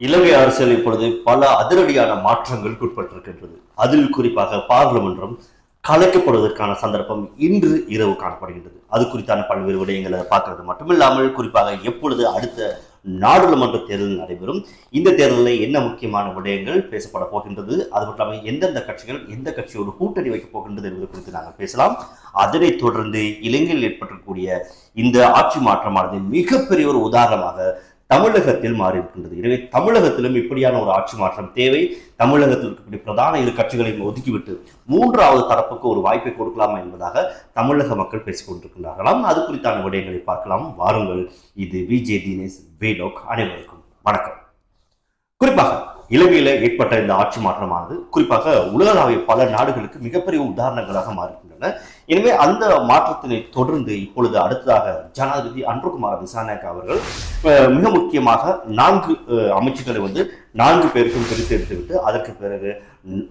இலங்கை அரசியல் இப்பொழுது பல அதிரடியான மாற்றங்களுக்கு உட்பட்டிருக்கின்றது. அதில் குறிப்பாக பாராளுமன்றம் கலைக்கப்படுவதற்கான சந்தர்ப்பம் இன்று இரவு காணப்படுகின்றது. அது குறித்தான பல்வேறு விடயங்களை பார்க்கறது மட்டுமில்லாமல், குறிப்பாக எப்பொழுது அடுத்த நாடாளுமன்ற தேர்தல் நடைபெறும், இந்த தேர்தலில் என்ன முக்கியமான விடயங்கள் பேசப்பட போகின்றது, அது மட்டும் இல்லாமல் எந்தெந்த கட்சிகள் எந்த கட்சியோடு கூட்டணி வைக்கப் போகின்றது என்பது குறித்து நாங்கள் பேசலாம். அதனைத் தொடர்ந்து இலங்கையில் ஏற்பட்டிருக்கக்கூடிய இந்த ஆட்சி மாற்றமானது மிகப்பெரிய ஒரு உதாரணமாக தமிழகத்தில் மாறி இருக்கின்றது. எனவே தமிழகத்திலும் இப்படியான ஒரு ஆட்சி மாற்றம் தேவை. தமிழகத்தில் இருக்கக்கூடிய பிரதான இரு கட்சிகளையும் ஒதுக்கிவிட்டு மூன்றாவது தரப்புக்கு ஒரு வாய்ப்பை கொடுக்கலாமா என்பதாக தமிழக மக்கள் பேசிக் கொண்டிருக்கின்றார்களாம். அது குறித்தான விடயங்களை பார்க்கலாம். வாருங்கள். இது விஜே தினேஷ் வேலோக். அனைவருக்கும் வணக்கம். குறிப்பாக இலங்கையில ஏற்பட்ட இந்த ஆட்சி மாற்றமானது குறிப்பாக உலகளாவிய பல நாடுகளுக்கு மிகப்பெரிய உதாரணங்களாக மாறியிருக்கின்றன. எனவே அந்த மாற்றத்தினை தொடர்ந்து இப்பொழுது அடுத்ததாக ஜனாதிபதி அன்ருகுமார் திசாநாயக்க அவர்கள் மிக முக்கியமாக 4 அமைச்சுக்களை 4 பேருக்கும் பிரித்தெடுத்துவிட்டு அதற்கு பிறகு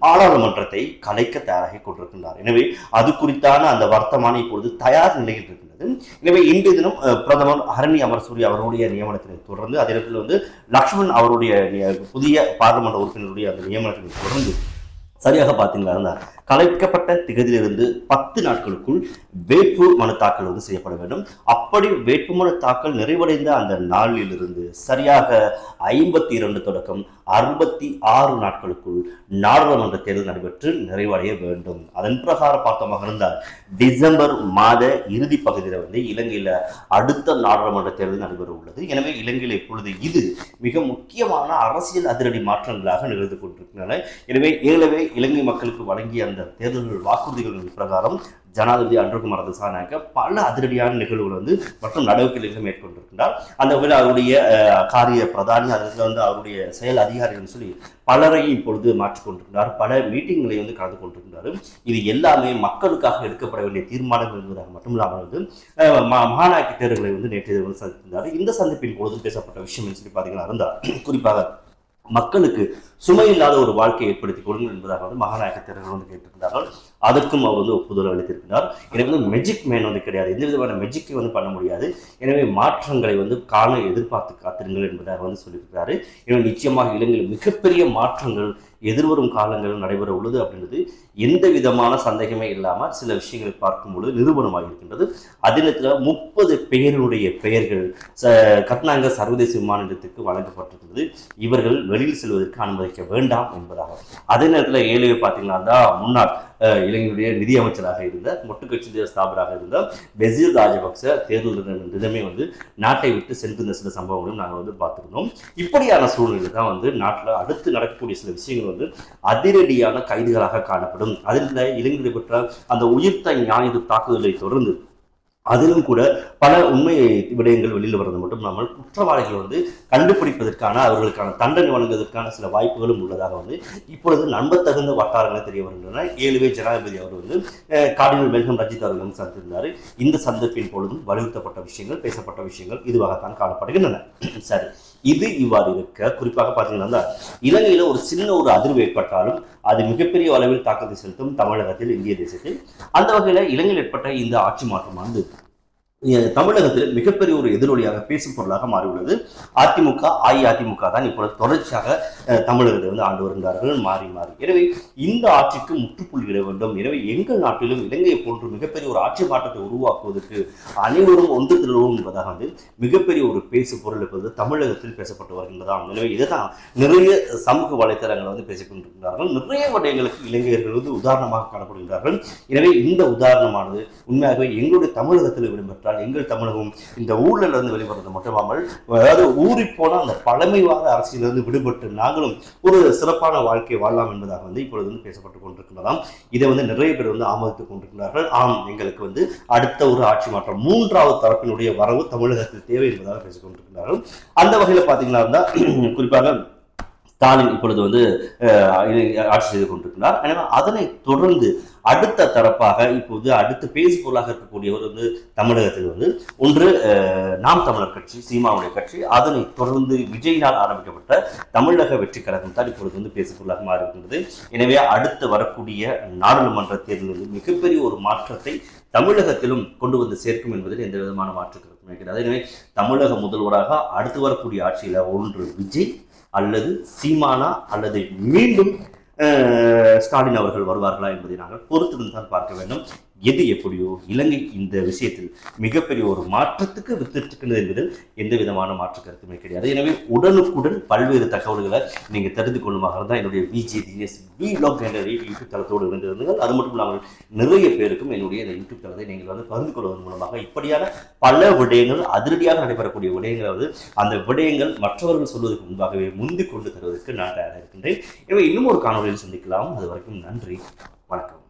நாடாளுமன்றத்தை கலைக்க தயாராகி கொண்டிருக்கின்றார். எனவே அது குறித்தான அந்த வர்த்தமானி இப்பொழுது தயார் நிலையில் இருக்கின்றது. எனவே இன்றைய தினம் பிரதமர் ஹரணி அமரசூரி அவருடைய நியமனத்தினை தொடர்ந்து அதே இடத்தில் லக்ஷ்மண் அவருடைய புதிய பாராளுமன்ற உறுப்பினருடைய அந்த நியமனத்தினை தொடர்ந்து சரியாக பார்த்தீங்களா, கலைக்கப்பட்ட திகதியிலிருந்து 10 நாட்களுக்குள் வேட்பு மனு தாக்கல் செய்யப்பட வேண்டும். அப்படி வேட்புமனு தாக்கல் நிறைவடைந்த அந்த நாளிலிருந்து சரியாக 52 தொடக்கம் 66 நாட்களுக்குள் நாடாளுமன்ற தேர்தல் நடைபெற்று நிறைவடைய வேண்டும். அதன் பிரகாரம் பார்த்தமாக இருந்தால் டிசம்பர் மாத இறுதி பகுதியில் இலங்கையில அடுத்த நாடாளுமன்ற தேர்தல் நடைபெற உள்ளது. எனவே இலங்கையில் இப்பொழுது இது மிக முக்கியமான அரசியல் அதிரடி மாற்றங்களாக நிகழ்ந்து கொண்டிருக்கின்றன. எனவே ஏற்கனவே இலங்கை மக்களுக்கு வழங்கிய அந்த தேர்தல் வாக்குறுதிகளின் பிரகாரம் ஜனாதிபதி அன்ருகுமார் திசாநாயக்க பல அதிரடியான நிகழ்வுகள் மற்றும் நடவடிக்கைகளை மேற்கொண்டிருக்கின்றார். அந்த வகையில் அவருடைய காரிய பிரதானி அதில் அவருடைய செயல் அதிகாரிகள் சொல்லி பலரையும் இப்பொழுது மாற்றிக்கொண்டிருக்கிறார். பல மீட்டிங்களை கலந்து கொண்டிருக்கிறார். இது எல்லாமே மக்களுக்காக எடுக்கப்பட வேண்டிய தீர்மானங்கள் என்பதாக மட்டுமில்லாமல் மகாநாயக்க தேர்தல்களை நேற்று சந்தித்திருந்தார். இந்த சந்திப்பின் பொழுது பேசப்பட்ட விஷயம் சொல்லி பார்த்தீங்கன்னா இருந்தால் குறிப்பாக மக்களுக்கு சுமையில்லாத ஒரு வாழ்க்கையை ஏற்படுத்தி கொடுங்கள் என்பதாக மகாநாயக்க தேர்தல் கேட்டிருந்தார்கள். அதற்கும் அவர் ஒப்புதல் அளித்திருக்கிறார். எனவே மெஜிக் மேன் கிடையாது, எந்த விதமான மெஜிக்கை பண்ண முடியாது. எனவே மாற்றங்களை காண எதிர்பார்த்து காத்திருங்கள் என்பதாக சொல்லியிருக்கிறாரு. எனவே நிச்சயமாக இலங்கையில் மிகப்பெரிய மாற்றங்கள் எதிர்வரும் காலங்களில் நடைபெற உள்ளது அப்படின்றது எந்த விதமான சந்தேகமே இல்லாமல் சில விஷயங்களை பார்க்கும்பொழுது நிரூபணமாக இருக்கின்றது. அதே நேரத்தில் 30 பேருடைய பெயர்கள் கட்னாங்க சர்வதேச விமான நிலையத்துக்கு வழங்கப்பட்டிருக்கிறது. இவர்கள் வெளியில் செல்வதற்கு அனுமதிக்க வேண்டாம் என்பதாக. அதே நேரத்தில் ஏழையை பார்த்தீங்கன்னா முன்னாள் இலங்கையுடைய நிதி அமைச்சராக இருந்த மொட்டுக்கட்சி ஸ்தாபராக இருந்த பெசில் ராஜபக்ச தேர்தல் தினமே நாட்டை விட்டு சென்றிருந்த சில சம்பவங்களும் நாங்கள் பார்த்துருந்தோம். இப்படியான சூழ்நிலை தான் நாட்டில் அடுத்து நடக்கக்கூடிய சில விஷயங்கள் அதிரடியான கைதுகளாக காணப்படும். அதில் இலங்கையில் பெற்ற அந்த உயிர்த்த ஞாயிறு தாக்குதலை தொடர்ந்து அதிலும் கூட பல உண்மை விடயங்கள் வெளியில் வர்றது மட்டும் இல்லாமல் குற்றவாளிகள் கண்டுபிடிப்பதற்கான அவர்களுக்கான தண்டனை வழங்குவதற்கான சில வாய்ப்புகளும் உள்ளதாக இப்பொழுது நம்பத்தகுந்த வட்டாரங்களை தெரிய வருகின்றன. 7 ஜனாதிபதி அவர் கார்டினல் மெல்கம் ரஞ்சித் அவர்களும் சந்தித்திருந்தார். இந்த சந்திப்பின் பொழுதும் வலியுறுத்தப்பட்ட விஷயங்கள் பேசப்பட்ட விஷயங்கள் இதுவாகத்தான் காணப்படுகின்றன. சரி, இது இவ்வாறு இருக்க குறிப்பாக பார்த்தீங்கன்னா இலங்கையில ஒரு சின்ன ஒரு அதிர்வு ஏற்பட்டாலும் அது மிகப்பெரிய அளவில் தாக்கத்தை செலுத்தும் தமிழகத்தில், இந்திய தேசத்தில். அந்த வகையில் இலங்கையில் ஏற்பட்ட இந்த ஆட்சி மாற்றம் தமிழகத்தில் மிகப்பெரிய ஒரு எதிரொலியாக பேசும் பொருளாக மாறியுள்ளது. அதிமுக அஇஅதிமுக தான் இப்பொழுது தொடர்ச்சியாக தமிழகத்தை ஆண்டு வருகிறார்கள் மாறி மாறி. எனவே இந்த ஆட்சிக்கு முற்றுப்புள்ளி இட வேண்டும். எனவே எங்கள் நாட்டிலும் இலங்கையை போன்று மிகப்பெரிய ஒரு ஆட்சி மாற்றத்தை உருவாக்குவதற்கு அனைவரும் ஒன்று திரளும் என்பதாக மிகப்பெரிய ஒரு பேசு பொருள் இப்போது தமிழகத்தில் பேசப்பட்டு வருகின்றதாம். எனவே இதுதான் நிறைய சமூக வலைத்தளங்கள் பேசிக் கொண்டிருக்கிறார்கள். நிறைய விடயங்களுக்கு இலங்கையர்கள் உதாரணமாக காணப்படுகிறார்கள். எனவே இந்த உதாரணமானது உண்மையாகவே எங்களுடைய தமிழகத்தில் இடம்பெற்றால் எங்கள் தமிழகம் இந்த ஊழல் வெளிவரது மட்டுமாமல் அதாவது ஊறி போன அந்த பழமைவாத அரசியலிருந்து விடுபட்டு நாங்களும் ஒரு சிறப்பான வாழ்க்கை வாழலாம் என்பதாக இப்பொழுது பேசப்பட்டுக் கொண்டிருக்கிறதாம். இதை நிறைய பேர் ஆமோதித்துக் கொண்டிருக்கிறார்கள். ஆம், எங்களுக்கு அடுத்த ஒரு ஆட்சி மாற்றம் மூன்றாவது தரப்பினுடைய வரவு தமிழகத்தில் தேவை என்பதாக பேசிக் கொண்டிருக்கிறார்கள். அந்த வகையில் பார்த்தீங்கன்னா குறிப்பாக ஸ்டாலின் இப்பொழுது ஆட்சி செய்து கொண்டிருக்கிறார். எனவே அதனை தொடர்ந்து அடுத்த தரப்பாக இப்போது அடுத்து பேசு பொருளாக இருக்கக்கூடியவர் தமிழகத்தில் ஒன்று நாம் தமிழர் கட்சி, சீமாவுடைய கட்சி. அதனை தொடர்ந்து விஜயினால் ஆரம்பிக்கப்பட்ட தமிழக வெற்றி கழகம் தான் இப்பொழுது பேசு பொருளாக மாறியிருக்கின்றது. எனவே அடுத்து வரக்கூடிய நாடாளுமன்ற தேர்தலில் மிகப்பெரிய ஒரு மாற்றத்தை தமிழகத்திலும் கொண்டு சேர்க்கும் என்பதில் எந்த விதமான மாற்று கருத்தும் இருக்கிறது. எனவே தமிழக முதல்வராக அடுத்து வரக்கூடிய ஆட்சியில் ஒன்று விஜய், அல்லது சீமானா அல்லது மீண்டும் ஸ்டாலின் அவர்கள் வருவார்களா என்பதை நாங்கள் பொறுத்திருந்து தான் பார்க்க வேண்டும். எது எப்படியோ இலங்கை இந்த விஷயத்தில் மிகப்பெரிய ஒரு மாற்றத்துக்கு வித்திருக்கின்றது என்பதில் எந்த விதமான மாற்று கருத்துமே கிடையாது. எனவே உடனுக்குடன் பல்வேறு தகவல்களை நீங்கள் தெரிந்து கொள்ளுமாக தான் என்னுடைய VGDS vlog என்ற யூடியூப் தளத்தோடு இருந்திருந்தீர்கள். அது மட்டும் இல்லாமல் நிறைய பேருக்கும் என்னுடைய இந்த யூடியூப் தளத்தை நீங்கள் பகிர்ந்து கொள்வதன் மூலமாக இப்படியான பல விடயங்கள் அதிரடியாக நடைபெறக்கூடிய விடயங்கள் அந்த விடயங்கள் மற்றவர்கள் சொல்வதற்கு முன்பாகவே முந்திக் கொண்டு தருவதற்கு நான் தயாராக இருக்கின்றேன். எனவே இன்னும் ஒரு காணொலியில் சந்திக்கலாம். அது வரைக்கும் நன்றி, வணக்கம்.